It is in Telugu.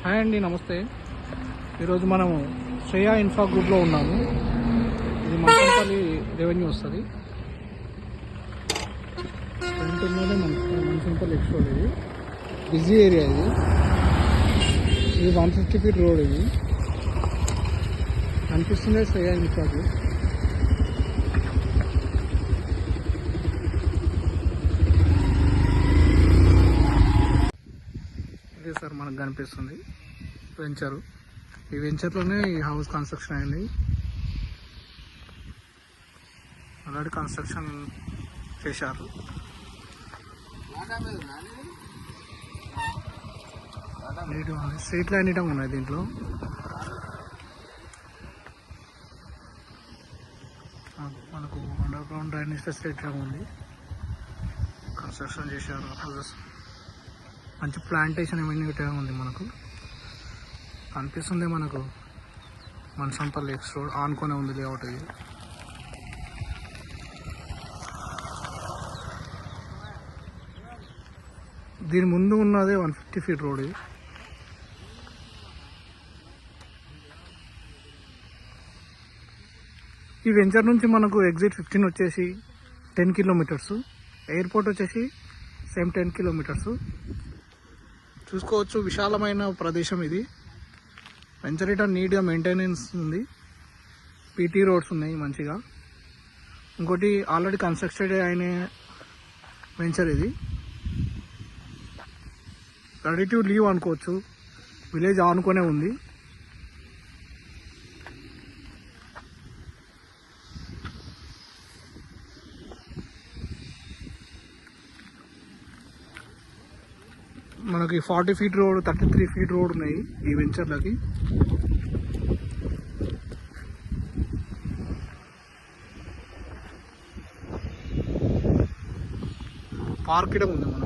హాయ్ అండి, నమస్తే. ఈరోజు మనము శ్రేయా ఇన్ఫ్రా గ్రూప్లో ఉన్నాము. ఇది మంచంపల్లి రెవెన్యూ వస్తుంది. ఫ్రంట్ ఉన్నదే మంచంపల్లి ఎక్స్పోర్ట్. ఇది బిజీ ఏరియా. ఇది 150 ఫీట్ రోడ్. ఇది అనిపిస్తుంది శ్రేయా ఇన్ఫ్రా గ్రూప్. ఇదే సార్ మనకు కనిపిస్తుంది వెంచరు. ఈ వెంచర్లోనే ఈ హౌస్ కన్స్ట్రక్షన్ అయింది. ఆల్రెడీ కన్స్ట్రక్షన్ చేశారు. నీట్గా ఉంది. స్ట్రీట్ లైన్ నీట్గా ఉన్నాయి దీంట్లో. మనకు అండర్ గ్రౌండ్ డ్రైనేజ్ ఫెసిలిటీ ఉంది. కన్స్ట్రక్షన్ చేశారు. హౌసెస్ మంచి ప్లాంటేషన్ ఇమ్యూనిటీగా ఉంది. మనకు కనిపిస్తుంది. మనకు మంచంపల్లి ఎక్స్ రోడ్ ఆనుకొనే ఉంది లేఅవుట్. ఇది దీని ముందు ఉన్నదే 150 ఫీట్ రోడ్. ఇది ఈ వెంచర్ నుంచి మనకు ఎగ్జిట్ 15 వచ్చేసి 10 కిలోమీటర్స్. ఎయిర్పోర్ట్ వచ్చేసి సేమ్ 10 కిలోమీటర్స్. చూసుకోవచ్చు, విశాలమైన ప్రదేశం ఇది. వెంచర్ ఇటా నీట్గా మెయింటెనెన్స్ ఉంది. పీటీ రోడ్స్ ఉన్నాయి మంచిగా. ఇంకోటి ఆల్రెడీ కన్స్ట్రక్టెడ్ అయిన వెంచర్. ఇది రెడీ టు లీవ్ అనుకోవచ్చు. విలేజ్ ఆనుకొనే ఉంది. మనకి 40 ఫీట్ రోడ్, 33 ఫీట్ రోడ్ ఉన్నాయి ఈ వెంచర్లకి. పార్క్ ఇడం ఉంది.